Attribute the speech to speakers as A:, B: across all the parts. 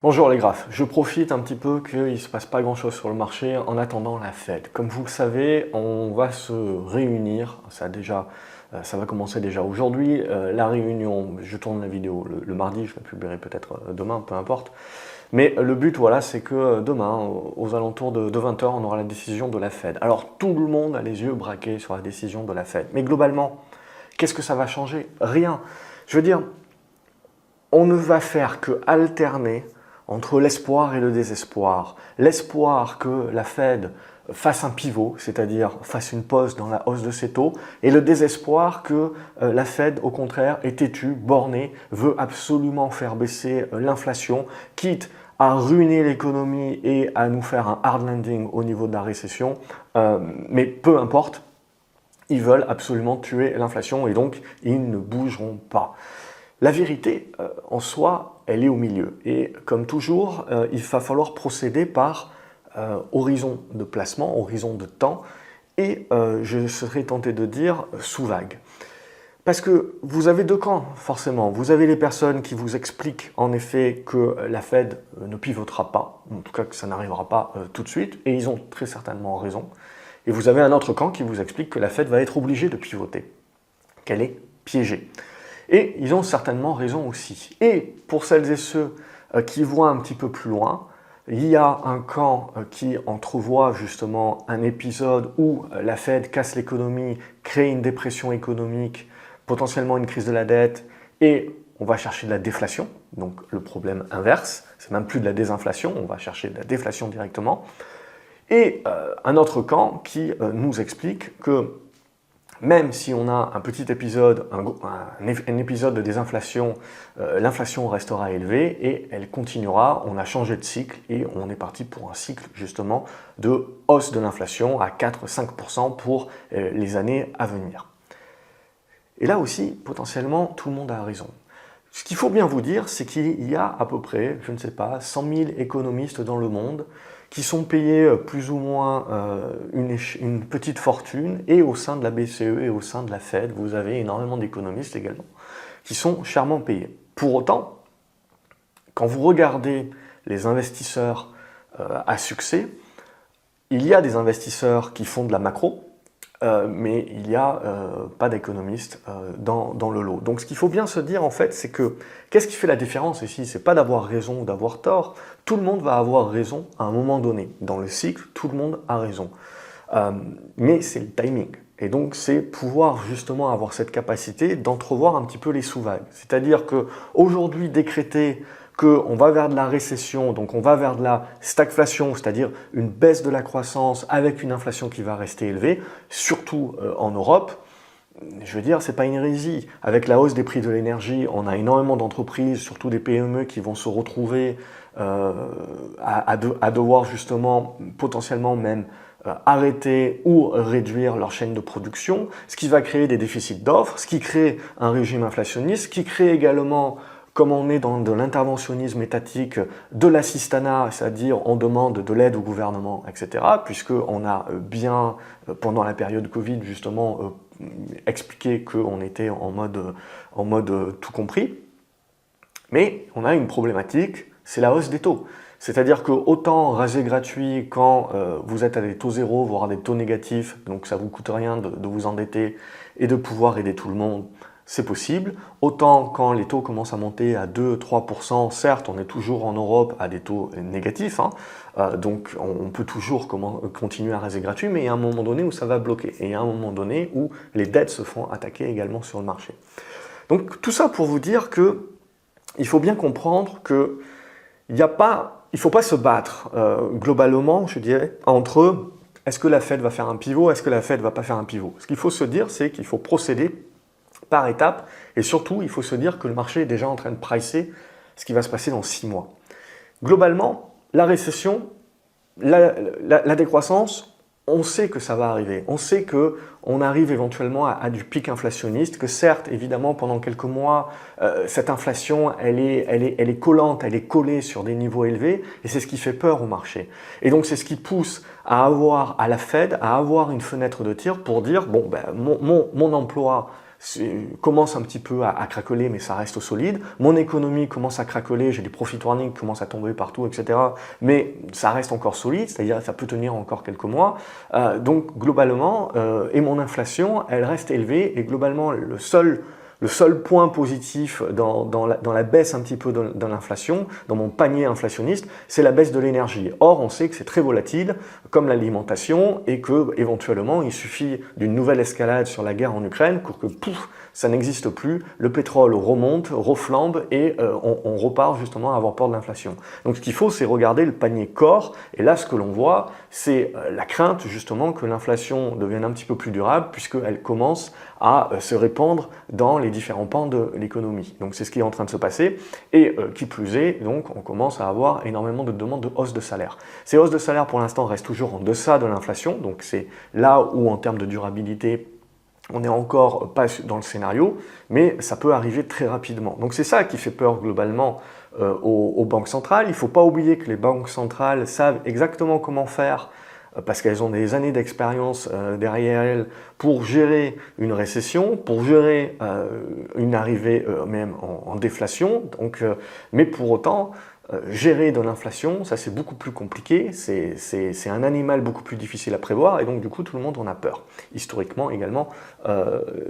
A: Bonjour les graphes, je profite un petit peu qu'il ne se passe pas grand chose sur le marché en attendant la Fed. Comme vous le savez, on va se réunir, ça va commencer déjà aujourd'hui, la réunion, je tourne la vidéo le mardi, je la publierai peut-être demain, peu importe. Mais le but, voilà, c'est que demain, aux alentours de 20 h, on aura la décision de la Fed. Alors tout le monde a les yeux braqués sur la décision de la Fed. Mais globalement, qu'est-ce que ça va changer? Rien. Je veux dire, on ne va faire que alterner entre l'espoir et le désespoir. L'espoir que la Fed fasse un pivot, c'est-à-dire fasse une pause dans la hausse de ses taux, et le désespoir que la Fed, au contraire, est têtue, bornée, veut absolument faire baisser l'inflation, quitte à ruiner l'économie et à nous faire un hard landing au niveau de la récession, mais peu importe, ils veulent absolument tuer l'inflation et donc ils ne bougeront pas. La vérité, en soi, elle est au milieu. Et comme toujours, il va falloir procéder par horizon de placement, horizon de temps, et je serais tenté de dire sous vague. Parce que vous avez deux camps, forcément. Vous avez les personnes qui vous expliquent en effet que la Fed ne pivotera pas, en tout cas que ça n'arrivera pas tout de suite, et ils ont très certainement raison. Et vous avez un autre camp qui vous explique que la Fed va être obligée de pivoter, qu'elle est piégée. Et ils ont certainement raison aussi. Et pour celles et ceux qui voient un petit peu plus loin, il y a un camp qui entrevoit justement un épisode où la Fed casse l'économie, crée une dépression économique, potentiellement une crise de la dette, et on va chercher de la déflation, donc le problème inverse, c'est même plus de la désinflation, on va chercher de la déflation directement. Et un autre camp qui nous explique que même si on a un petit épisode, un épisode de désinflation, l'inflation restera élevée et elle continuera, on a changé de cycle et on est parti pour un cycle justement de hausse de l'inflation à 4-5% pour les années à venir. Et là aussi, potentiellement, tout le monde a raison. Ce qu'il faut bien vous dire, c'est qu'il y a à peu près, je ne sais pas, 100 000 économistes dans le monde qui sont payés plus ou moins une petite fortune, et au sein de la BCE et au sein de la Fed, vous avez énormément d'économistes également, qui sont chèrement payés. Pour autant, quand vous regardez les investisseurs à succès, il y a des investisseurs qui font de la macro, mais il n'y a pas d'économistes dans le lot. Donc ce qu'il faut bien se dire en fait, c'est que qu'est-ce qui fait la différence ici? C'est pas d'avoir raison ou d'avoir tort, tout le monde va avoir raison à un moment donné. Dans le cycle, tout le monde a raison. Mais c'est le timing. Et donc c'est pouvoir justement avoir cette capacité d'entrevoir un petit peu les sous-vagues. C'est-à-dire qu'aujourd'hui décréter qu'on va vers de la récession, donc on va vers de la stagflation, c'est-à-dire une baisse de la croissance avec une inflation qui va rester élevée, surtout en Europe, je veux dire, c'est pas une hérésie. Avec la hausse des prix de l'énergie, on a énormément d'entreprises, surtout des PME, qui vont se retrouver à devoir justement, potentiellement même, arrêter ou réduire leur chaîne de production, ce qui va créer des déficits d'offres, ce qui crée un régime inflationniste, ce qui crée également, comme on est dans de l'interventionnisme étatique, de l'assistanat, c'est-à-dire on demande de l'aide au gouvernement, etc., puisqu'on a bien, pendant la période Covid, justement, expliqué qu'on était en mode tout compris. Mais on a une problématique, c'est la hausse des taux. C'est-à-dire que autant raser gratuit quand vous êtes à des taux zéro, voire à des taux négatifs, donc ça ne vous coûte rien de vous endetter et de pouvoir aider tout le monde, c'est possible. Autant quand les taux commencent à monter à 2-3%, certes, on est toujours en Europe à des taux négatifs, hein, donc on peut toujours continuer à raser gratuit, mais il y a un moment donné où ça va bloquer, et il y a un moment donné où les dettes se font attaquer également sur le marché. Donc tout ça pour vous dire que il faut bien comprendre que il ne faut pas se battre globalement, je dirais, entre est-ce que la Fed va faire un pivot, est-ce que la Fed ne va pas faire un pivot. Ce qu'il faut se dire, c'est qu'il faut procéder par étapes, et surtout, il faut se dire que le marché est déjà en train de pricer ce qui va se passer dans 6 mois. Globalement, la récession, la décroissance, on sait que ça va arriver. On sait qu'on arrive éventuellement à du pic inflationniste, que certes, évidemment, pendant quelques mois, cette inflation, elle est collante, elle est collée sur des niveaux élevés, et c'est ce qui fait peur au marché. Et donc, c'est ce qui pousse à la Fed, à avoir une fenêtre de tir pour dire, bon, ben, mon emploi commence un petit peu à craqueler, mais ça reste solide. Mon économie commence à craqueler, j'ai des profit warnings qui commencent à tomber partout, etc. Mais ça reste encore solide, c'est-à-dire ça peut tenir encore quelques mois. Donc globalement, et mon inflation, elle reste élevée, et globalement, le seul point positif dans la baisse un petit peu de l'inflation, dans mon panier inflationniste, c'est la baisse de l'énergie. Or, on sait que c'est très volatile, comme l'alimentation, et que éventuellement, il suffit d'une nouvelle escalade sur la guerre en Ukraine pour que pouf, ça n'existe plus, le pétrole remonte, reflambe, et on repart justement à avoir peur de l'inflation. Donc ce qu'il faut, c'est regarder le panier corps, et là, ce que l'on voit, c'est la crainte justement que l'inflation devienne un petit peu plus durable, puisqu'elle commence à se répandre dans les différents pans de l'économie. Donc c'est ce qui est en train de se passer, et qui plus est, donc on commence à avoir énormément de demandes de hausse de salaire. Ces hausses de salaire pour l'instant restent toujours en deçà de l'inflation, donc c'est là où en termes de durabilité, on n'est encore pas dans le scénario, mais ça peut arriver très rapidement. Donc c'est ça qui fait peur globalement aux banques centrales. Il ne faut pas oublier que les banques centrales savent exactement comment faire, parce qu'elles ont des années d'expérience derrière elles pour gérer une récession, pour gérer une arrivée même en déflation. Donc, mais pour autant, gérer de l'inflation, ça c'est beaucoup plus compliqué, c'est un animal beaucoup plus difficile à prévoir, et donc du coup tout le monde en a peur. Historiquement également,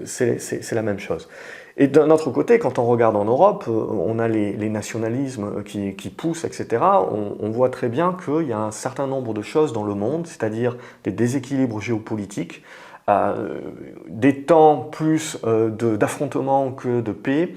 A: c'est la même chose. Et d'un autre côté, quand on regarde en Europe, on a les nationalismes qui poussent, etc. On voit très bien qu'il y a un certain nombre de choses dans le monde, c'est-à-dire des déséquilibres géopolitiques, des temps plus d'affrontements que de paix,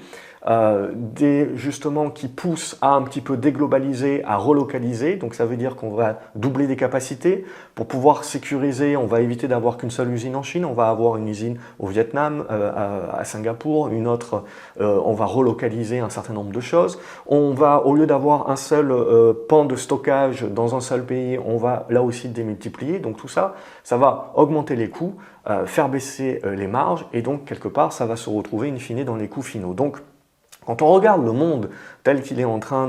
A: justement qui poussent à un petit peu déglobaliser, à relocaliser, donc ça veut dire qu'on va doubler des capacités pour pouvoir sécuriser, on va éviter d'avoir qu'une seule usine en Chine, on va avoir une usine au Vietnam, à Singapour, une autre, on va relocaliser un certain nombre de choses, on va, au lieu d'avoir un seul pan de stockage dans un seul pays, on va là aussi démultiplier, donc tout ça, ça va augmenter les coûts, faire baisser les marges, et donc quelque part ça va se retrouver in fine dans les coûts finaux. Donc quand on regarde le monde tel qu'il est en train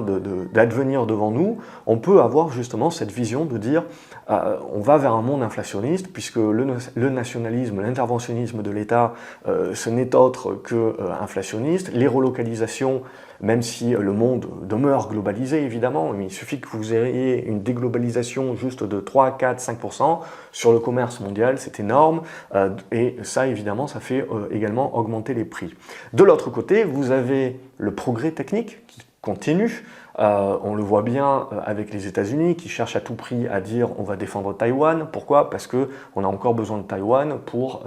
A: d'advenir devant nous, on peut avoir justement cette vision de dire on va vers un monde inflationniste, puisque le nationalisme, l'interventionnisme de l'État, ce n'est autre que inflationniste. Les relocalisations, même si le monde demeure globalisé évidemment, il suffit que vous ayez une déglobalisation juste de 3, 4, 5% sur le commerce mondial, c'est énorme, et ça évidemment ça fait également augmenter les prix. De l'autre côté, vous avez le progrès technique qui continue. On le voit bien avec les États-Unis qui cherchent à tout prix à dire on va défendre Taïwan. Pourquoi? Parce qu'on a encore besoin de Taïwan pour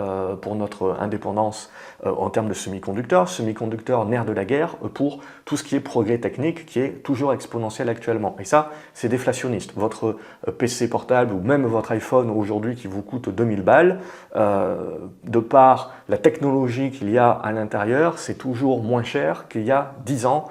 A: notre indépendance en termes de semi-conducteurs, nerf de la guerre, pour tout ce qui est progrès technique qui est toujours exponentiel actuellement. Et ça, c'est déflationniste. Votre PC portable ou même votre iPhone aujourd'hui qui vous coûte 2000 balles, de par la technologie qu'il y a à l'intérieur, c'est toujours moins cher qu'il y a 10 ans.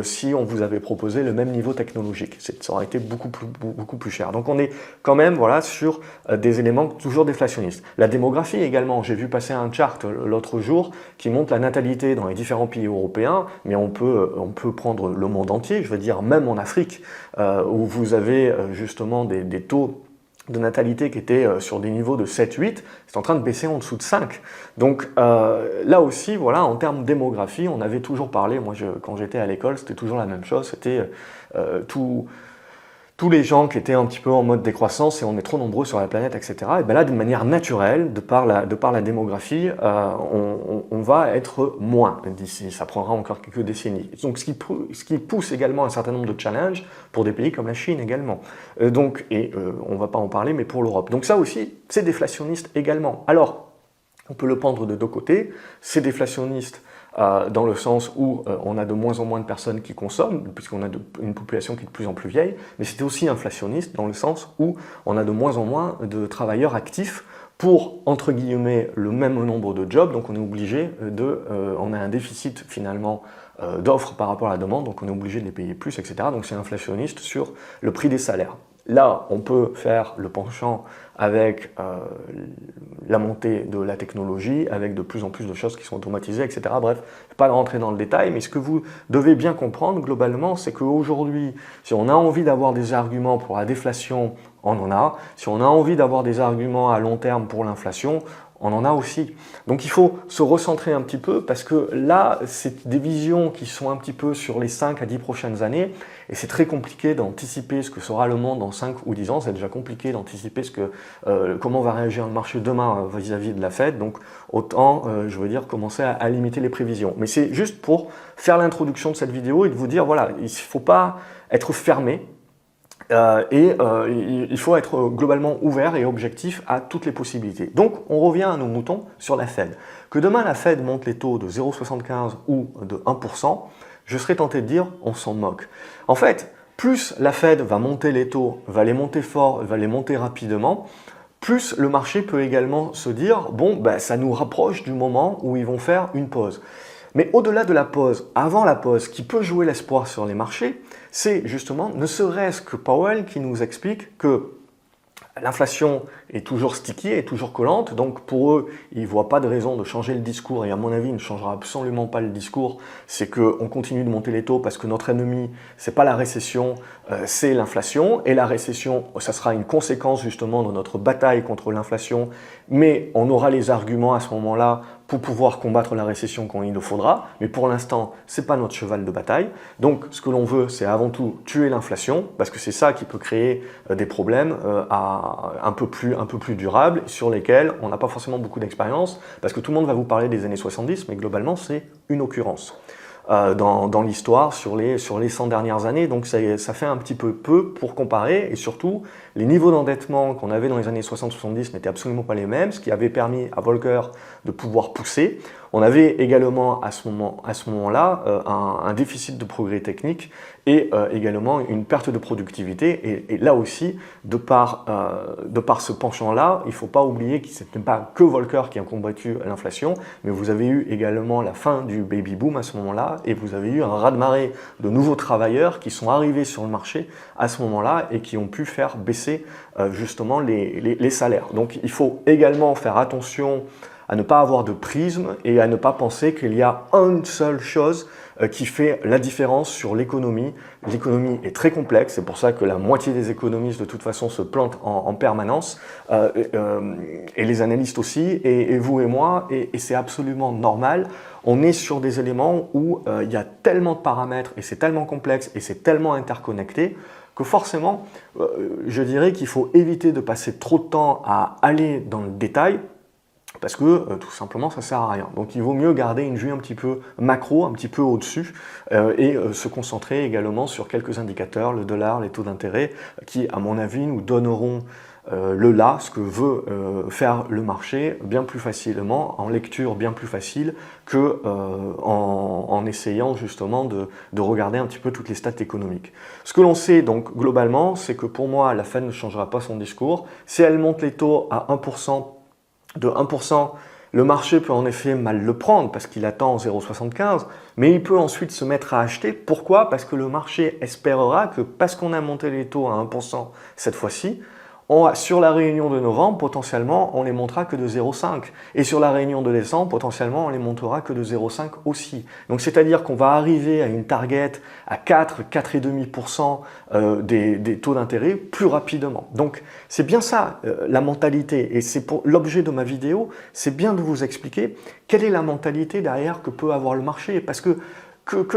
A: Si on vous avait proposé le même niveau technologique. Ça aurait été beaucoup plus cher. Donc on est quand même voilà, sur des éléments toujours déflationnistes. La démographie également, j'ai vu passer un chart l'autre jour qui montre la natalité dans les différents pays européens, mais on peut prendre le monde entier, je veux dire même en Afrique, où vous avez justement des taux de natalité qui était sur des niveaux de 7-8, c'est en train de baisser en dessous de 5. Donc là aussi, voilà, en termes de démographie, on avait toujours parlé, moi quand j'étais à l'école, c'était toujours la même chose, c'était tous les gens qui étaient un petit peu en mode décroissance et on est trop nombreux sur la planète, etc. Et bien là, d'une manière naturelle, de par la démographie, on va être moins d'ici. Ça prendra encore quelques décennies. Donc, ce qui pousse également un certain nombre de challenges pour des pays comme la Chine également. On ne va pas en parler, mais pour l'Europe. Donc ça aussi, c'est déflationniste également. Alors, on peut le prendre de deux côtés. C'est déflationniste dans le sens où on a de moins en moins de personnes qui consomment, puisqu'on a une population qui est de plus en plus vieille, mais c'était aussi inflationniste dans le sens où on a de moins en moins de travailleurs actifs pour, entre guillemets, le même nombre de jobs, donc on est obligé on a un déficit finalement d'offres par rapport à la demande, donc on est obligé de les payer plus, etc. Donc c'est inflationniste sur le prix des salaires. Là, on peut faire le penchant avec la montée de la technologie, avec de plus en plus de choses qui sont automatisées, etc. Bref, pas de rentrer dans le détail, mais ce que vous devez bien comprendre globalement, c'est qu'aujourd'hui, si on a envie d'avoir des arguments pour la déflation, on en a. Si on a envie d'avoir des arguments à long terme pour l'inflation, on en a aussi. Donc il faut se recentrer un petit peu parce que là, c'est des visions qui sont un petit peu sur les 5 à 10 prochaines années et c'est très compliqué d'anticiper ce que sera le monde dans 5 ou 10 ans. C'est déjà compliqué d'anticiper comment va réagir le marché demain vis-à-vis de la Fed. Donc autant, je veux dire, commencer à limiter les prévisions. Mais c'est juste pour faire l'introduction de cette vidéo et de vous dire, voilà, il ne faut pas être fermé. Il faut être globalement ouvert et objectif à toutes les possibilités. Donc, on revient à nos moutons sur la Fed. Que demain la Fed monte les taux de 0,75 ou de 1%, je serais tenté de dire on s'en moque. En fait, plus la Fed va monter les taux, va les monter fort, va les monter rapidement, plus le marché peut également se dire bon, ben, ça nous rapproche du moment où ils vont faire une pause. Mais au-delà de la pause, avant la pause, qui peut jouer l'espoir sur les marchés, c'est justement, ne serait-ce que Powell qui nous explique que l'inflation est toujours sticky, est toujours collante, donc pour eux, ils ne voient pas de raison de changer le discours, et à mon avis, il ne changera absolument pas le discours, c'est qu'on continue de monter les taux parce que notre ennemi, ce n'est pas la récession, c'est l'inflation, et la récession, ça sera une conséquence justement de notre bataille contre l'inflation, mais on aura les arguments à ce moment-là pour pouvoir combattre la récession quand il le faudra, mais pour l'instant, ce n'est pas notre cheval de bataille. Donc, ce que l'on veut, c'est avant tout tuer l'inflation, parce que c'est ça qui peut créer des problèmes un peu plus durables, sur lesquels on n'a pas forcément beaucoup d'expérience, parce que tout le monde va vous parler des années 70, mais globalement, c'est une occurrence dans l'histoire sur les 100 dernières années, donc ça fait un petit peu pour comparer, et surtout, les niveaux d'endettement qu'on avait dans les années 60-70 n'étaient absolument pas les mêmes, ce qui avait permis à Volcker de pouvoir pousser. On avait également à ce moment-là un déficit de progrès technique et également une perte de productivité. Et là aussi, de par ce penchant-là, il ne faut pas oublier que ce n'est pas que Volcker qui a combattu l'inflation, mais vous avez eu également la fin du baby-boom à ce moment-là, et vous avez eu un raz-de-marée de nouveaux travailleurs qui sont arrivés sur le marché à ce moment-là et qui ont pu faire baisser justement les salaires. Donc il faut également faire attention à ne pas avoir de prisme et à ne pas penser qu'il y a une seule chose qui fait la différence sur l'économie. L'économie est très complexe, c'est pour ça que la moitié des économistes de toute façon se plantent en permanence, et les analystes aussi, et vous et moi, et c'est absolument normal. On est sur des éléments où il y a tellement de paramètres, et c'est tellement complexe, et c'est tellement interconnecté, que forcément, je dirais qu'il faut éviter de passer trop de temps à aller dans le détail, parce que tout simplement ça ne sert à rien. Donc il vaut mieux garder une vue un petit peu macro, un petit peu au-dessus, et se concentrer également sur quelques indicateurs, le dollar, les taux d'intérêt, qui à mon avis nous donneront ce que veut faire le marché bien plus facilement, en lecture bien plus facile que en essayant justement de regarder un petit peu toutes les stats économiques. Ce que l'on sait donc globalement, c'est que pour moi la Fed ne changera pas son discours. Si elle monte les taux à 1%, de 1%, le marché peut en effet mal le prendre parce qu'il attend 0,75, mais il peut ensuite se mettre à acheter. Pourquoi? Parce que le marché espérera que parce qu'on a monté les taux à 1% cette fois-ci, sur la réunion de novembre, potentiellement, on les montera que de 0,5. Et sur la réunion de décembre, potentiellement, on les montera que de 0,5 aussi. Donc, c'est-à-dire qu'on va arriver à une target à 4, 4,5% des taux d'intérêt plus rapidement. Donc, c'est bien ça, la mentalité. Et c'est pour l'objet de ma vidéo, c'est bien de vous expliquer quelle est la mentalité derrière que peut avoir le marché. Parce que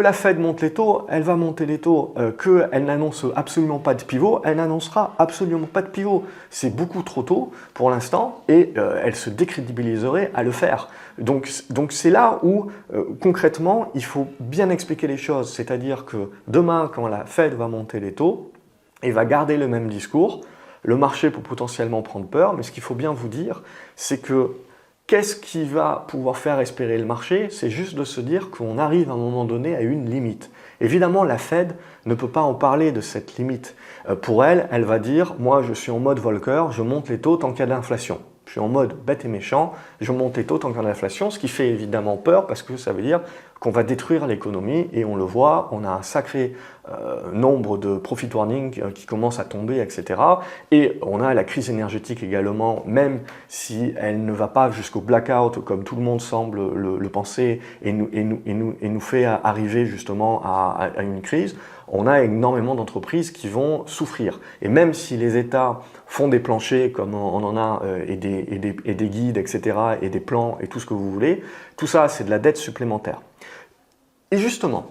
A: la Fed monte les taux, elle va monter les taux, qu'elle n'annonce absolument pas de pivot, elle n'annoncera absolument pas de pivot. C'est beaucoup trop tôt pour l'instant et elle se décrédibiliserait à le faire. Donc c'est là où concrètement il faut bien expliquer les choses, c'est-à-dire que demain quand la Fed va monter les taux, elle va garder le même discours, le marché peut potentiellement prendre peur, mais ce qu'il faut bien vous dire, c'est que qu'est-ce qui va pouvoir faire espérer le marché? C'est juste de se dire qu'on arrive à un moment donné à une limite. Évidemment, la Fed ne peut pas en parler de cette limite. Pour elle, elle va dire « moi, je suis en mode Volcker, je monte les taux tant qu'il y a de l'inflation. Je suis en mode bête et méchant, je monte les taux tant qu'il y a de l'inflation », ce qui fait évidemment peur parce que ça veut dire qu'on va détruire l'économie, et on le voit, on a un sacré nombre de profit warnings qui commencent à tomber, etc. Et on a la crise énergétique également, même si elle ne va pas jusqu'au blackout comme tout le monde semble le penser et nous fait arriver justement à une crise. On a énormément d'entreprises qui vont souffrir. Et même si les États font des planchers comme on en a et des guides, etc., et des plans et tout ce que vous voulez, tout ça c'est de la dette supplémentaire. Et justement,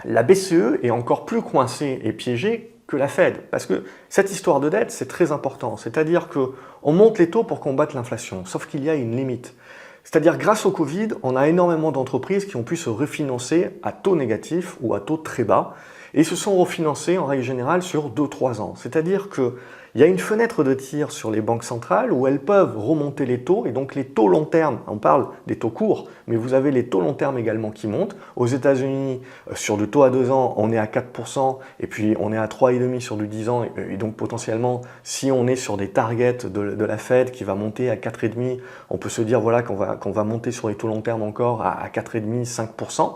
A: la BCE est encore plus coincée et piégée que la Fed, parce que cette histoire de dette, c'est très important. C'est-à-dire qu'on monte les taux pour combattre l'inflation, sauf qu'il y a une limite. C'est-à-dire grâce au Covid, on a énormément d'entreprises qui ont pu se refinancer à taux négatif ou à taux très bas, et se sont refinancées en règle générale sur 2-3 ans. C'est-à-dire qu'il y a une fenêtre de tir sur les banques centrales où elles peuvent remonter les taux, et donc les taux long terme, on parle des taux courts, mais vous avez les taux long terme également qui montent. Aux États-Unis, sur du taux à 2 ans, on est à 4%, et puis on est à 3,5% sur du 10 ans, et donc potentiellement, si on est sur des targets de la Fed qui va monter à 4,5%, on peut se dire voilà, qu'on va monter sur les taux long terme encore à 4,5-5%.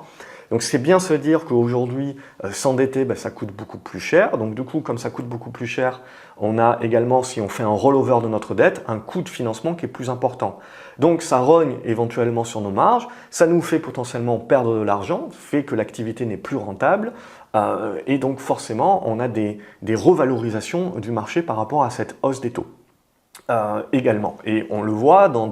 A: Donc c'est bien se dire qu'aujourd'hui, s'endetter, ça coûte beaucoup plus cher. Donc du coup, comme ça coûte beaucoup plus cher, on a également, si on fait un rollover de notre dette, un coût de financement qui est plus important. Donc ça rogne éventuellement sur nos marges, ça nous fait potentiellement perdre de l'argent, fait que l'activité n'est plus rentable, et donc forcément, on a des revalorisations du marché par rapport à cette hausse des taux. Également. Et on le voit dans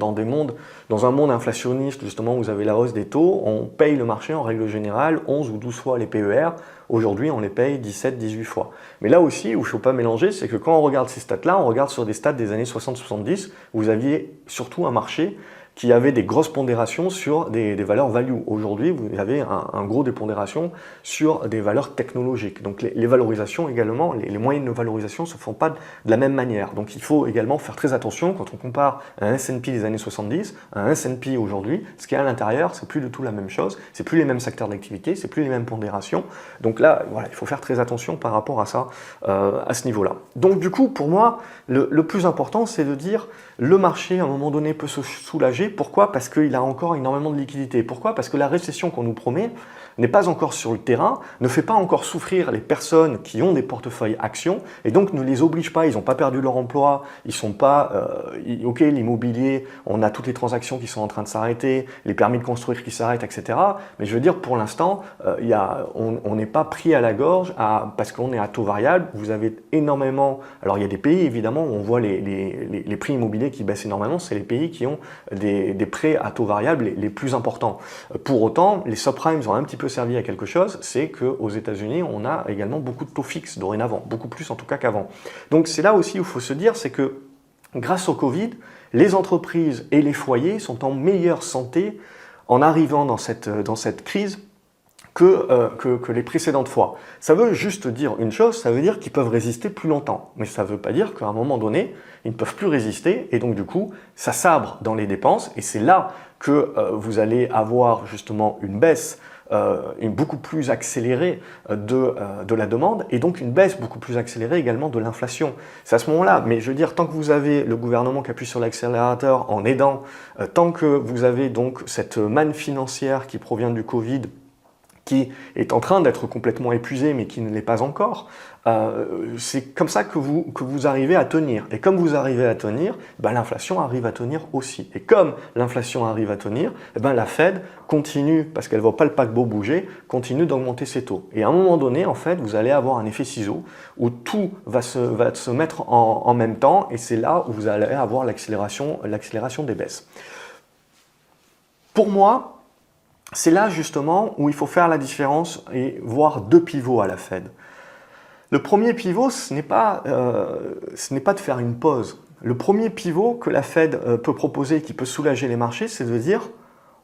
A: un monde inflationniste, justement, où vous avez la hausse des taux, on paye le marché en règle générale 11 ou 12 fois les PER. Aujourd'hui, on les paye 17-18 fois. Mais là aussi, où il ne faut pas mélanger, c'est que quand on regarde ces stats-là, on regarde sur des stats des années 60-70, où vous aviez surtout un marché qui avait des grosses pondérations sur des valeurs value. Aujourd'hui, vous avez un gros des pondérations sur des valeurs technologiques. Donc les valorisations également, les moyennes de valorisation ne se font pas de la même manière. Donc il faut également faire très attention quand on compare un S&P des années 70 à un S&P aujourd'hui. Ce qu'il y a à l'intérieur, c'est plus du tout la même chose, c'est plus les mêmes secteurs d'activité, c'est plus les mêmes pondérations. Donc là, voilà, il faut faire très attention par rapport à ça, à ce niveau-là. Donc du coup, pour moi, le plus important, c'est de dire le marché, à un moment donné, peut se soulager. Pourquoi? Parce qu'il a encore énormément de liquidités. Pourquoi? Parce que la récession qu'on nous promet n'est pas encore sur le terrain, ne fait pas encore souffrir les personnes qui ont des portefeuilles actions, et donc ne les oblige pas, ils n'ont pas perdu leur emploi, ils sont pas, ok, l'immobilier, on a toutes les transactions qui sont en train de s'arrêter, les permis de construire qui s'arrêtent, etc. Mais je veux dire, pour l'instant, on n'est pas pris à la gorge parce qu'on est à taux variable. Vous avez énormément, alors il y a des pays évidemment où on voit les prix immobiliers qui baissent énormément, c'est les pays qui ont des prêts à taux variable les plus importants. Pour autant, les subprimes ont un petit peu servi à quelque chose, c'est qu'aux États-Unis, on a également beaucoup de taux fixes dorénavant, beaucoup plus en tout cas qu'avant. Donc c'est là aussi où il faut se dire, c'est que grâce au Covid, les entreprises et les foyers sont en meilleure santé en arrivant dans cette crise que les précédentes fois. Ça veut juste dire une chose, ça veut dire qu'ils peuvent résister plus longtemps. Mais ça ne veut pas dire qu'à un moment donné, ils ne peuvent plus résister, et donc du coup, ça sabre dans les dépenses, et c'est là que vous allez avoir justement une baisse beaucoup plus accélérée de la demande, et donc une baisse beaucoup plus accélérée également de l'inflation. C'est à ce moment-là, mais je veux dire, tant que vous avez le gouvernement qui appuie sur l'accélérateur en aidant, tant que vous avez donc cette manne financière qui provient du Covid, qui est en train d'être complètement épuisé, mais qui ne l'est pas encore, c'est comme ça que vous arrivez à tenir. Et comme vous arrivez à tenir, l'inflation arrive à tenir aussi. Et comme l'inflation arrive à tenir, la Fed continue, parce qu'elle ne voit pas le paquebot bouger, continue d'augmenter ses taux. Et à un moment donné, en fait, vous allez avoir un effet ciseau, où tout va se mettre en même temps, et c'est là où vous allez avoir l'accélération des baisses. Pour moi, c'est là justement où il faut faire la différence et voir deux pivots à la Fed. Le premier pivot, ce n'est pas de faire une pause. Le premier pivot que la Fed peut proposer, qui peut soulager les marchés, c'est de dire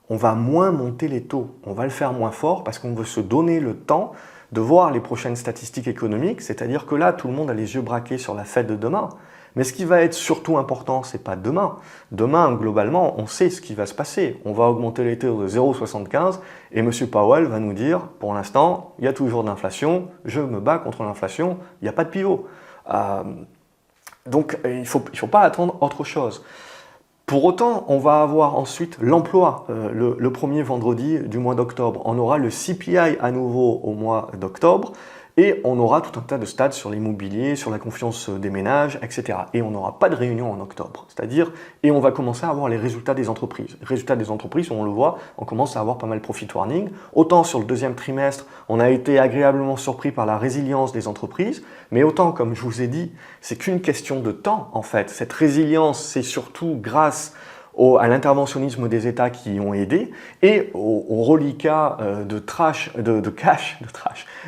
A: on va moins monter les taux, on va le faire moins fort parce qu'on veut se donner le temps de voir les prochaines statistiques économiques, c'est-à-dire que là, tout le monde a les yeux braqués sur la Fed de demain. Mais ce qui va être surtout important, ce n'est pas demain. Demain, globalement, on sait ce qui va se passer. On va augmenter les taux de 0,75 et M. Powell va nous dire, pour l'instant, il y a toujours de l'inflation, je me bats contre l'inflation, il n'y a pas de pivot. Donc, il ne faut pas attendre autre chose. Pour autant, on va avoir ensuite l'emploi le premier vendredi du mois d'octobre. On aura le CPI à nouveau au mois d'octobre et on aura tout un tas de stats sur l'immobilier, sur la confiance des ménages, etc. Et on n'aura pas de réunion en octobre. C'est-à-dire, et on va commencer à avoir les résultats des entreprises. Les résultats des entreprises, on le voit, on commence à avoir pas mal de profit warning. Autant sur le deuxième trimestre, on a été agréablement surpris par la résilience des entreprises, mais autant, comme je vous ai dit, c'est qu'une question de temps en fait. Cette résilience, c'est surtout grâce à l'interventionnisme des États qui y ont aidé et au reliquat de cash,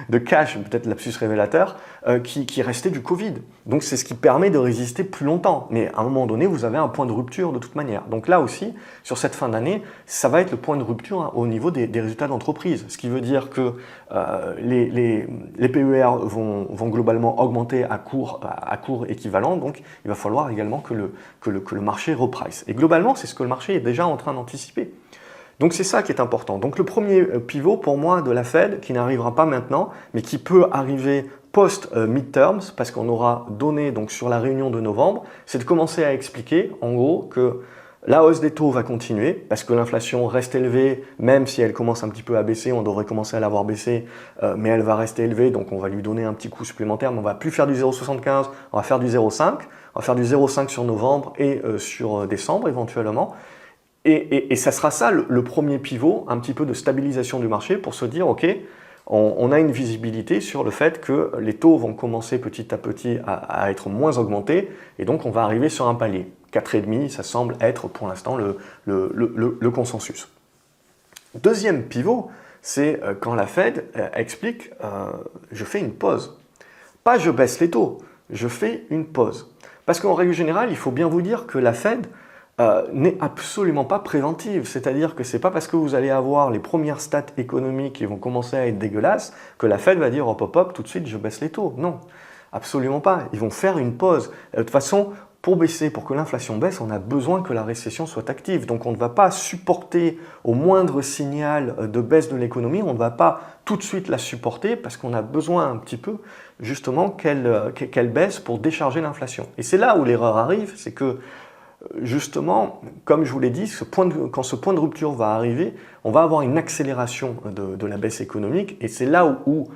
A: peut-être lapsus révélateur, qui restait du Covid. Donc c'est ce qui permet de résister plus longtemps. Mais à un moment donné, vous avez un point de rupture de toute manière. Donc là aussi, sur cette fin d'année, ça va être le point de rupture hein, au niveau des résultats d'entreprise. Ce qui veut dire que les PER vont globalement augmenter à court équivalent. Donc il va falloir également que le marché reprice. Et globalement, c'est ce que le marché est déjà en train d'anticiper. Donc c'est ça qui est important. Donc le premier pivot pour moi de la Fed, qui n'arrivera pas maintenant, mais qui peut arriver post-midterms, parce qu'on aura donné donc sur la réunion de novembre, c'est de commencer à expliquer en gros que la hausse des taux va continuer, parce que l'inflation reste élevée, même si elle commence un petit peu à baisser, on devrait commencer à la voir baisser, mais elle va rester élevée, donc on va lui donner un petit coup supplémentaire, mais on ne va plus faire du 0,75, on va faire du 0,5, on va faire du 0,5 sur novembre et sur décembre éventuellement. Et ça sera ça le premier pivot, un petit peu de stabilisation du marché pour se dire, ok, on a une visibilité sur le fait que les taux vont commencer petit à petit à être moins augmentés et donc on va arriver sur un palier. 4,5, ça semble être pour l'instant le consensus. Deuxième pivot, c'est quand la Fed explique je fais une pause. Pas je baisse les taux, je fais une pause. Parce qu'en règle générale, il faut bien vous dire que la Fed n'est absolument pas préventive. C'est-à-dire que ce n'est pas parce que vous allez avoir les premières stats économiques qui vont commencer à être dégueulasses que la Fed va dire hop hop hop, tout de suite je baisse les taux. Non, absolument pas. Ils vont faire une pause. De toute façon, pour baisser, pour que l'inflation baisse, on a besoin que la récession soit active. Donc on ne va pas supporter au moindre signal de baisse de l'économie, on ne va pas tout de suite la supporter parce qu'on a besoin un petit peu justement qu'elle baisse pour décharger l'inflation. Et c'est là où l'erreur arrive, c'est que justement, comme je vous l'ai dit, quand ce point de rupture va arriver, on va avoir une accélération de la baisse économique et c'est là où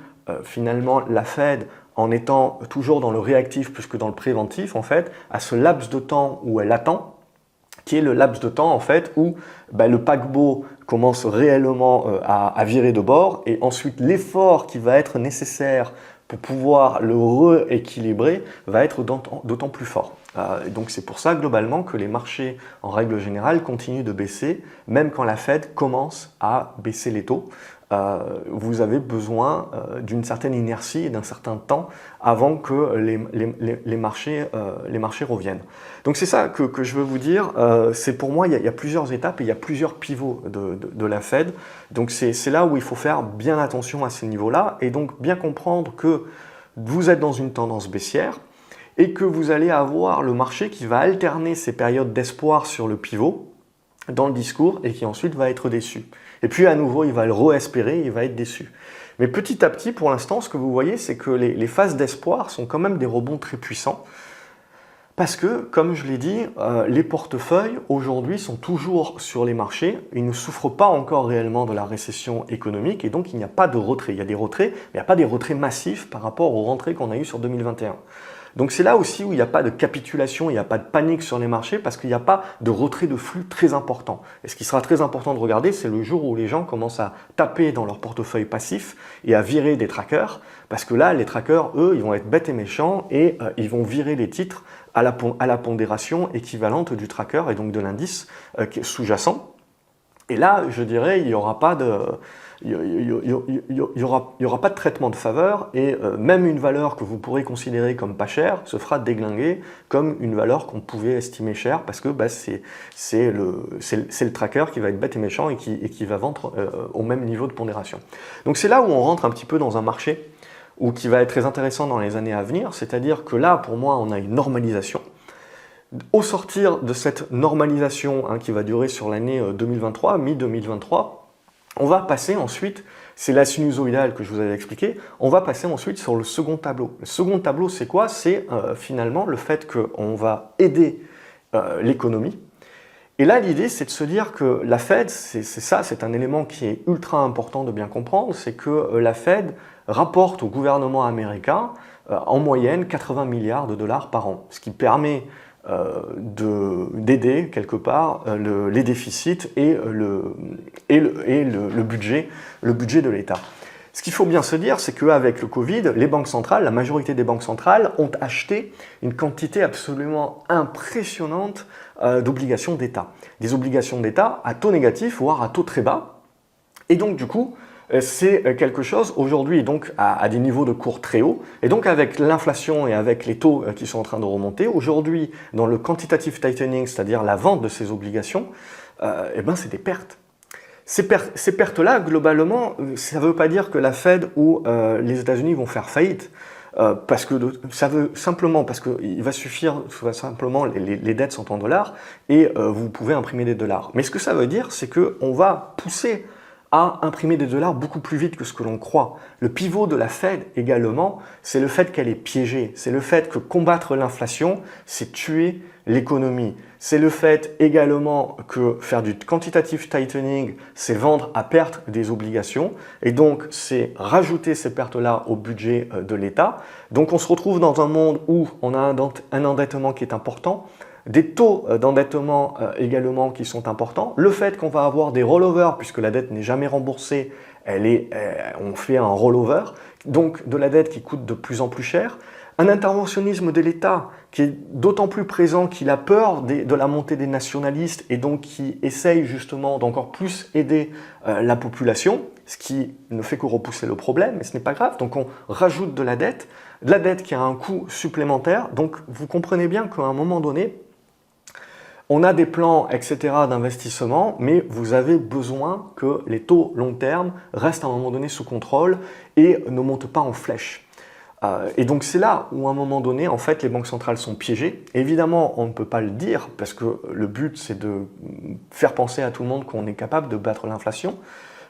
A: finalement la Fed, en étant toujours dans le réactif plus que dans le préventif, en fait, à ce laps de temps où elle attend, qui est le laps de temps en fait où le paquebot commence réellement à virer de bord et ensuite l'effort qui va être nécessaire pour pouvoir le rééquilibrer va être d'autant plus fort. Donc c'est pour ça globalement que les marchés en règle générale continuent de baisser, même quand la Fed commence à baisser les taux. Vous avez besoin d'une certaine inertie et d'un certain temps avant que les marchés reviennent. Donc c'est ça que je veux vous dire. C'est pour moi, il y a plusieurs étapes et il y a plusieurs pivots de la Fed. Donc c'est là où il faut faire bien attention à ces niveaux-là et donc bien comprendre que vous êtes dans une tendance baissière et que vous allez avoir le marché qui va alterner ces périodes d'espoir sur le pivot dans le discours et qui ensuite va être déçu. Et puis à nouveau, il va le re-espérer, il va être déçu. Mais petit à petit, pour l'instant, ce que vous voyez, c'est que les phases d'espoir sont quand même des rebonds très puissants. Parce que, comme je l'ai dit, les portefeuilles aujourd'hui sont toujours sur les marchés. Ils ne souffrent pas encore réellement de la récession économique et donc il n'y a pas de retrait. Il y a des retraits, mais il n'y a pas des retraits massifs par rapport aux rentrées qu'on a eues sur 2021. Donc c'est là aussi où il n'y a pas de capitulation, il n'y a pas de panique sur les marchés parce qu'il n'y a pas de retrait de flux très important. Et ce qui sera très important de regarder, c'est le jour où les gens commencent à taper dans leur portefeuille passif et à virer des trackers parce que là, les trackers, eux, ils vont être bêtes et méchants et ils vont virer les titres à la pondération équivalente du tracker et donc de l'indice sous-jacent. Et là, je dirais, il n'y aura pas de... Il y aura pas de traitement de faveur et même une valeur que vous pourrez considérer comme pas chère se fera déglinguer comme une valeur qu'on pouvait estimer chère parce que c'est le tracker qui va être bête et méchant et qui va vendre au même niveau de pondération. Donc c'est là où on rentre un petit peu dans un marché ou qui va être très intéressant dans les années à venir, c'est-à-dire que là pour moi on a une normalisation. Au sortir de cette normalisation qui va durer sur l'année 2023, mi-2023, on va passer ensuite, c'est la sinusoïdale que je vous avais expliqué, on va passer ensuite sur le second tableau. Le second tableau, c'est quoi? C'est finalement le fait qu'on va aider l'économie Et là, l'idée, c'est de se dire que la Fed, c'est un élément qui est ultra important de bien comprendre, c'est que la Fed rapporte au gouvernement américain en moyenne 80 milliards de dollars par an, ce qui permet d'aider quelque part les déficits et le budget de l'État. Ce qu'il faut bien se dire, c'est qu'avec le Covid, les banques centrales, la majorité des banques centrales ont acheté une quantité absolument impressionnante d'obligations d'État. Des obligations d'État à taux négatif, voire à taux très bas. Et donc du coup, c'est quelque chose aujourd'hui donc à des niveaux de cours très hauts. Et donc avec l'inflation et avec les taux qui sont en train de remonter, aujourd'hui dans le quantitative tightening, c'est-à-dire la vente de ces obligations, eh ben c'est des pertes. Ces pertes-là, globalement, ça ne veut pas dire que la Fed ou les États-Unis vont faire faillite. Parce que ça veut simplement, parce qu'il va suffire, simplement, les dettes sont en dollars et vous pouvez imprimer des dollars. Mais ce que ça veut dire, c'est qu'on va pousser à imprimer des dollars beaucoup plus vite que ce que l'on croit. Le pivot de la Fed également, c'est le fait qu'elle est piégée. C'est le fait que combattre l'inflation, c'est tuer l'économie. C'est le fait également que faire du quantitative tightening, c'est vendre à perte des obligations et donc c'est rajouter ces pertes-là au budget de l'État. Donc on se retrouve dans un monde où on a un endettement qui est important, des taux d'endettement également qui sont importants, le fait qu'on va avoir des rollovers puisque la dette n'est jamais remboursée, on fait un rollover, donc de la dette qui coûte de plus en plus cher, un interventionnisme de l'État qui est d'autant plus présent qu'il a peur de la montée des nationalistes et donc qui essaye justement d'encore plus aider la population, ce qui ne fait que repousser le problème, mais ce n'est pas grave, donc on rajoute de la dette qui a un coût supplémentaire, donc vous comprenez bien qu'à un moment donné, on a des plans, etc. d'investissement, mais vous avez besoin que les taux long terme restent à un moment donné sous contrôle et ne montent pas en flèche. Et donc c'est là où à un moment donné, en fait, les banques centrales sont piégées. Évidemment, on ne peut pas le dire parce que le but, c'est de faire penser à tout le monde qu'on est capable de battre l'inflation.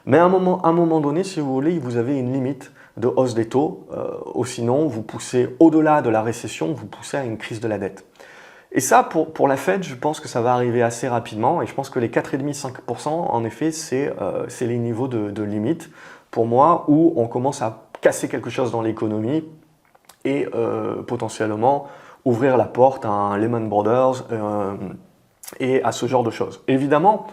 A: Mais à un moment donné, si vous voulez, vous avez une limite de hausse des taux, ou sinon vous poussez au-delà de la récession, vous poussez à une crise de la dette. Et ça, pour la Fed, je pense que ça va arriver assez rapidement et je pense que les 4,5-5%, en effet, c'est les niveaux de limite pour moi où on commence à casser quelque chose dans l'économie et potentiellement ouvrir la porte à un Lehman Brothers et à ce genre de choses. Évidemment,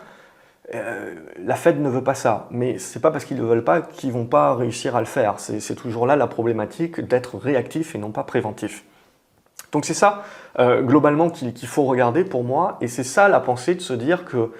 A: la Fed ne veut pas ça, mais c'est pas parce qu'ils ne veulent pas qu'ils vont pas réussir à le faire. C'est toujours là la problématique d'être réactif et non pas préventif. Donc c'est ça, globalement, qu'il faut regarder pour moi, et c'est ça la pensée de se dire que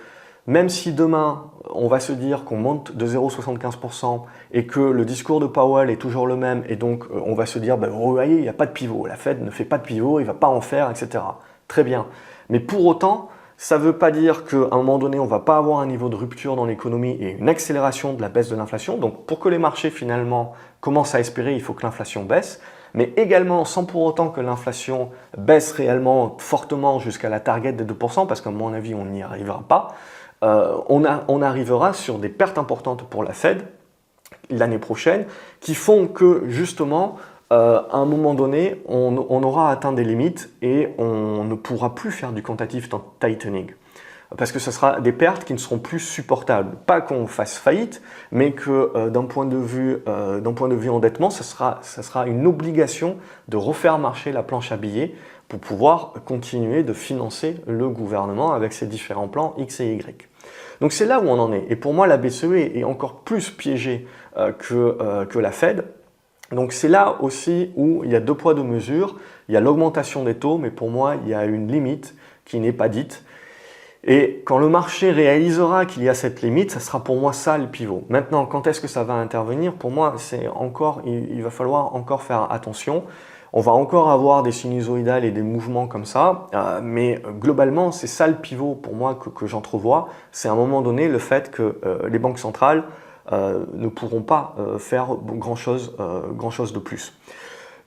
A: même si demain, on va se dire qu'on monte de 0,75% et que le discours de Powell est toujours le même, et donc on va se dire, vous voyez, il n'y a pas de pivot, la Fed ne fait pas de pivot, il ne va pas en faire, etc. Très bien. Mais pour autant, ça ne veut pas dire qu'à un moment donné, on ne va pas avoir un niveau de rupture dans l'économie et une accélération de la baisse de l'inflation. Donc pour que les marchés finalement commencent à espérer, il faut que l'inflation baisse. Mais également sans pour autant que l'inflation baisse réellement fortement jusqu'à la target des 2%, parce qu'à mon avis, on n'y arrivera pas. On arrivera sur des pertes importantes pour la Fed l'année prochaine, qui font que justement, à un moment donné, on aura atteint des limites et on ne pourra plus faire du quantitative tightening. Parce que ce sera des pertes qui ne seront plus supportables. Pas qu'on fasse faillite, mais que d'un point de vue endettement, ça sera une obligation de refaire marcher la planche à billets pour pouvoir continuer de financer le gouvernement avec ses différents plans X et Y. Donc c'est là où on en est. Et pour moi, la BCE est encore plus piégée que la Fed. Donc c'est là aussi où il y a deux poids, deux mesures. Il y a l'augmentation des taux, mais pour moi, il y a une limite qui n'est pas dite. Et quand le marché réalisera qu'il y a cette limite, ça sera pour moi ça le pivot. Maintenant, quand est-ce que ça va intervenir? Pour moi, il va falloir encore faire attention. On va encore avoir des sinusoïdales et des mouvements comme ça, mais globalement, c'est ça le pivot pour moi que j'entrevois. C'est à un moment donné le fait que les banques centrales ne pourront pas faire grand-chose de plus.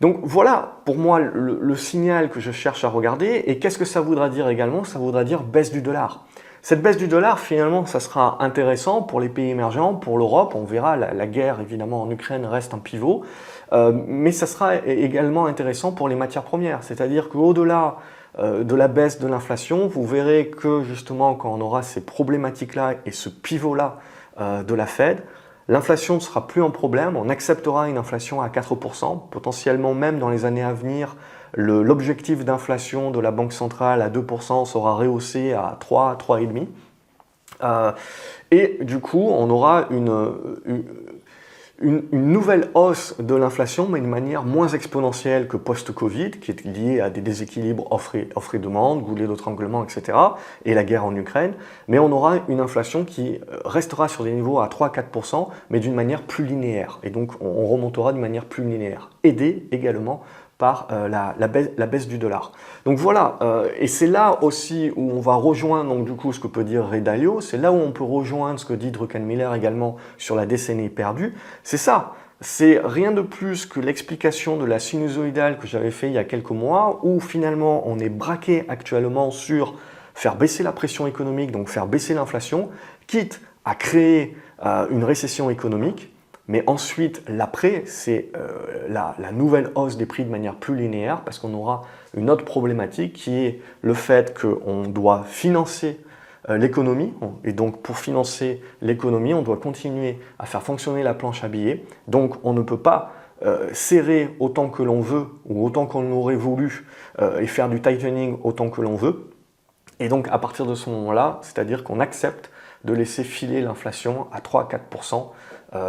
A: Donc voilà pour moi le signal que je cherche à regarder. Et qu'est-ce que ça voudra dire également? Ça voudra dire baisse du dollar. Cette baisse du dollar, finalement, ça sera intéressant pour les pays émergents, pour l'Europe. On verra, la guerre évidemment en Ukraine reste un pivot. Mais ça sera également intéressant pour les matières premières. C'est-à-dire qu'au-delà de la baisse de l'inflation, vous verrez que justement quand on aura ces problématiques-là et ce pivot-là de la Fed, l'inflation ne sera plus un problème, on acceptera une inflation à 4%, potentiellement même dans les années à venir, l'objectif d'inflation de la Banque centrale à 2% sera rehaussé à 3, 3,5%. Et du coup, on aura une nouvelle hausse de l'inflation, mais de manière moins exponentielle que post-Covid, qui est liée à des déséquilibres offre et demande, goulets d'étranglement, etc., et la guerre en Ukraine. Mais on aura une inflation qui restera sur des niveaux à 3-4%, mais d'une manière plus linéaire. Et donc, on remontera d'une manière plus linéaire, aidée également par la baisse du dollar. Donc voilà, et c'est là aussi où on va rejoindre donc, du coup, ce que peut dire Ray Dalio, c'est là où on peut rejoindre ce que dit Druckenmiller également sur la décennie perdue. C'est ça, c'est rien de plus que l'explication de la sinusoïdale que j'avais fait il y a quelques mois, où finalement on est braqué actuellement sur faire baisser la pression économique, donc faire baisser l'inflation, quitte à créer une récession économique. Mais ensuite, l'après, c'est la nouvelle hausse des prix de manière plus linéaire parce qu'on aura une autre problématique qui est le fait qu'on doit financer l'économie. Et donc, pour financer l'économie, on doit continuer à faire fonctionner la planche à billets. Donc, on ne peut pas serrer autant que l'on veut ou autant qu'on aurait voulu et faire du tightening autant que l'on veut. Et donc, à partir de ce moment-là, c'est-à-dire qu'on accepte de laisser filer l'inflation à 3-4%,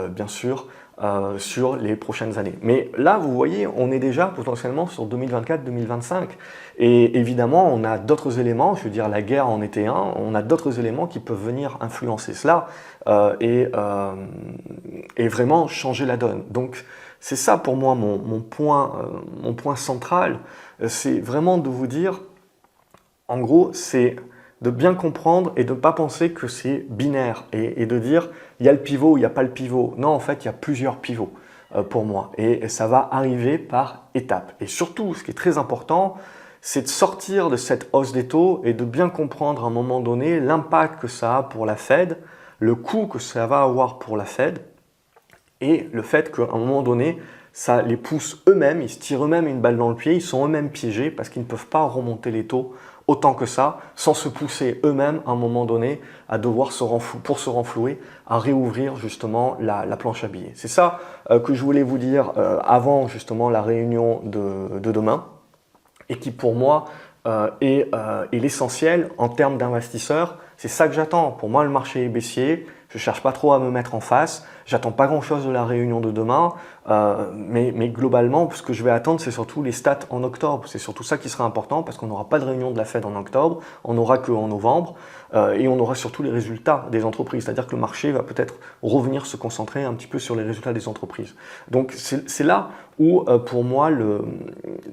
A: bien sûr, sur les prochaines années. Mais là, vous voyez, on est déjà potentiellement sur 2024-2025. Et évidemment, on a d'autres éléments, je veux dire, la guerre en était un, on a d'autres éléments qui peuvent venir influencer cela et vraiment changer la donne. Donc, c'est ça pour moi mon point central, c'est vraiment de vous dire, en gros, c'est de bien comprendre et de ne pas penser que c'est binaire et de dire il y a le pivot ou il n'y a pas le pivot. Non, en fait, il y a plusieurs pivots pour moi et ça va arriver par étapes. Et surtout, ce qui est très important, c'est de sortir de cette hausse des taux et de bien comprendre à un moment donné l'impact que ça a pour la Fed, le coût que ça va avoir pour la Fed et le fait qu'à un moment donné, ça les pousse eux-mêmes, ils se tirent eux-mêmes une balle dans le pied, ils sont eux-mêmes piégés parce qu'ils ne peuvent pas remonter les taux autant que ça, sans se pousser eux-mêmes à un moment donné à devoir pour se renflouer, à réouvrir justement la planche à billets. C'est ça que je voulais vous dire avant justement la réunion de demain et qui pour moi est l'essentiel en termes d'investisseurs. C'est ça que j'attends. Pour moi, le marché est baissier. Je ne cherche pas trop à me mettre en face. J'attends pas grand-chose de la réunion de demain. Mais globalement, ce que je vais attendre, c'est surtout les stats en octobre. C'est surtout ça qui sera important parce qu'on n'aura pas de réunion de la Fed en octobre. On n'aura qu'en novembre. Et on aura surtout les résultats des entreprises. C'est-à-dire que le marché va peut-être revenir se concentrer un petit peu sur les résultats des entreprises. Donc, c'est là où, pour moi,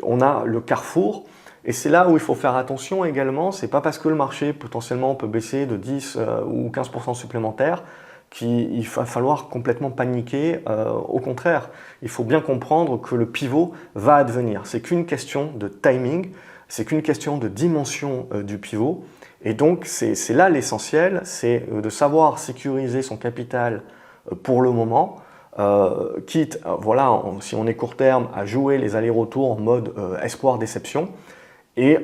A: on a le carrefour. Et c'est là où il faut faire attention également, c'est pas parce que le marché potentiellement peut baisser de 10 ou 15% supplémentaires qu'il va falloir complètement paniquer. Au contraire, il faut bien comprendre que le pivot va advenir. C'est qu'une question de timing, c'est qu'une question de dimension du pivot. Et donc c'est là l'essentiel, c'est de savoir sécuriser son capital pour le moment, quitte, voilà, si on est court terme, à jouer les allers-retours en mode espoir-déception, et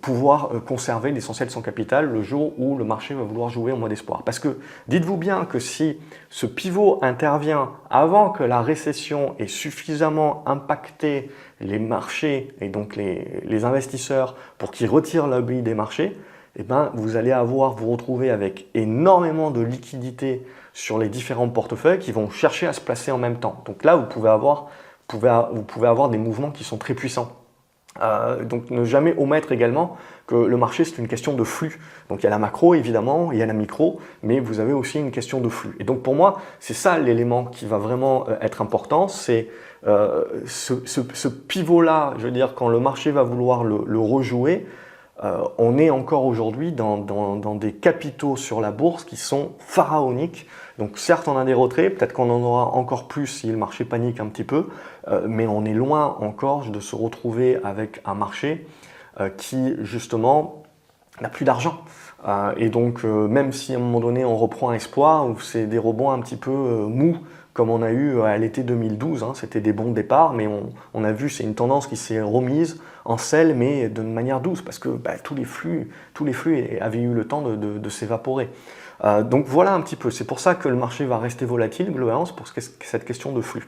A: pouvoir conserver l'essentiel de son capital le jour où le marché va vouloir jouer en mode espoir. Parce que dites-vous bien que si ce pivot intervient avant que la récession ait suffisamment impacté les marchés et donc les investisseurs pour qu'ils retirent l'oubli des marchés, eh ben, vous allez vous retrouver avec énormément de liquidités sur les différents portefeuilles qui vont chercher à se placer en même temps. Donc là, vous pouvez avoir des mouvements qui sont très puissants. Donc ne jamais omettre également que le marché c'est une question de flux. Donc il y a la macro évidemment, il y a la micro, mais vous avez aussi une question de flux. Et donc pour moi, c'est ça l'élément qui va vraiment être important, c'est ce pivot-là, je veux dire, quand le marché va vouloir le rejouer, on est encore aujourd'hui dans des capitaux sur la bourse qui sont pharaoniques. Donc certes, on a des retraits, peut-être qu'on en aura encore plus si le marché panique un petit peu, mais on est loin encore de se retrouver avec un marché qui justement n'a plus d'argent. Et donc même si à un moment donné on reprend espoir, ou c'est des rebonds un petit peu mous comme on a eu à l'été 2012, hein, c'était des bons départs, mais on a vu c'est une tendance qui s'est remise en selle, mais de manière douce, parce que tous les flux avaient eu le temps de s'évaporer. Donc voilà un petit peu, c'est pour ça que le marché va rester volatile globalement, c'est pour cette question de flux.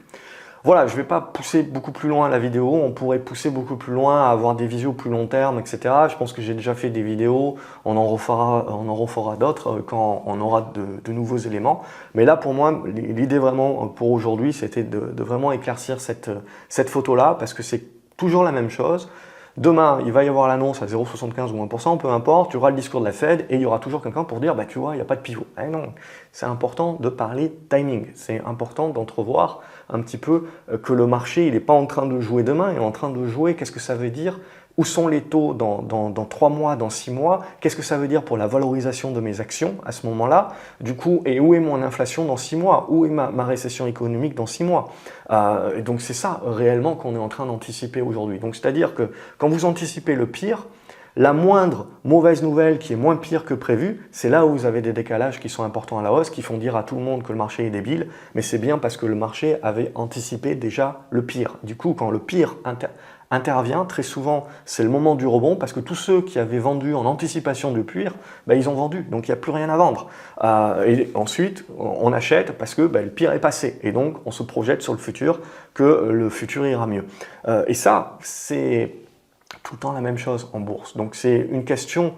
A: Voilà, je ne vais pas pousser beaucoup plus loin la vidéo, on pourrait pousser beaucoup plus loin à avoir des visios plus long terme, etc. Je pense que j'ai déjà fait des vidéos, on en refera d'autres quand on aura de nouveaux éléments. Mais là, pour moi, l'idée vraiment pour aujourd'hui, c'était de vraiment éclaircir cette photo-là, parce que c'est toujours la même chose. Demain, il va y avoir l'annonce à 0,75 ou 1%, peu importe, tu auras le discours de la Fed et il y aura toujours quelqu'un pour dire, tu vois, il n'y a pas de pivot. Eh non, c'est important de parler timing, c'est important d'entrevoir un petit peu que le marché, il n'est pas en train de jouer demain, il est en train de jouer, qu'est-ce que ça veut dire? Où sont les taux dans 3 mois, dans 6 mois? Qu'est-ce que ça veut dire pour la valorisation de mes actions à ce moment-là? Du coup, et où est mon inflation dans 6 mois? Où est ma récession économique dans 6 mois? Et donc c'est ça réellement qu'on est en train d'anticiper aujourd'hui. Donc c'est-à-dire que quand vous anticipez le pire, la moindre mauvaise nouvelle qui est moins pire que prévu, c'est là où vous avez des décalages qui sont importants à la hausse, qui font dire à tout le monde que le marché est débile, mais c'est bien parce que le marché avait anticipé déjà le pire. Du coup, quand le pire intervient, très souvent, c'est le moment du rebond, parce que tous ceux qui avaient vendu en anticipation du pire, ils ont vendu, donc il n'y a plus rien à vendre. Et ensuite, on achète parce que le pire est passé, et donc on se projette sur le futur, que le futur ira mieux. Et ça, c'est tout le temps la même chose en bourse. Donc c'est une question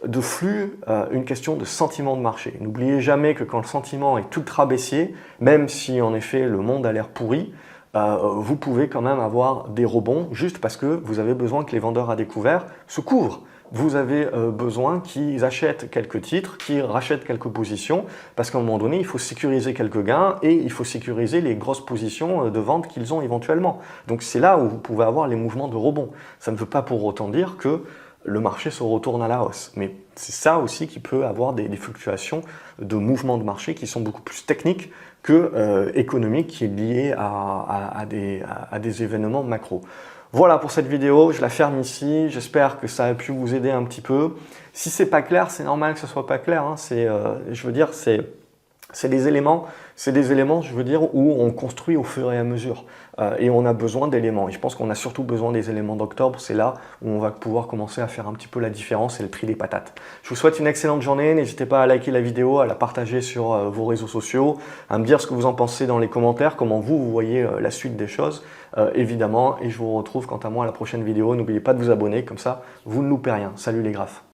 A: de flux, une question de sentiment de marché. N'oubliez jamais que quand le sentiment est ultra baissier, même si en effet le monde a l'air pourri, vous pouvez quand même avoir des rebonds juste parce que vous avez besoin que les vendeurs à découvert se couvrent. Vous avez besoin qu'ils achètent quelques titres, qu'ils rachètent quelques positions, parce qu'à un moment donné, il faut sécuriser quelques gains et il faut sécuriser les grosses positions de vente qu'ils ont éventuellement. Donc c'est là où vous pouvez avoir les mouvements de rebond. Ça ne veut pas pour autant dire que le marché se retourne à la hausse. Mais c'est ça aussi qui peut avoir des fluctuations de mouvements de marché qui sont beaucoup plus techniques que économiques, qui est lié à des événements macro. Voilà pour cette vidéo, je la ferme ici, j'espère que ça a pu vous aider un petit peu. Si c'est pas clair, c'est normal que ce soit pas clair, hein. Je veux dire, c'est des éléments, je veux dire, où on construit au fur et à mesure. Et on a besoin d'éléments. Et je pense qu'on a surtout besoin des éléments d'octobre. C'est là où on va pouvoir commencer à faire un petit peu la différence et le prix des patates. Je vous souhaite une excellente journée. N'hésitez pas à liker la vidéo, à la partager sur vos réseaux sociaux, à me dire ce que vous en pensez dans les commentaires, comment vous voyez la suite des choses, évidemment. Et je vous retrouve quant à moi à la prochaine vidéo. N'oubliez pas de vous abonner, comme ça, vous ne loupez rien. Salut les graphes.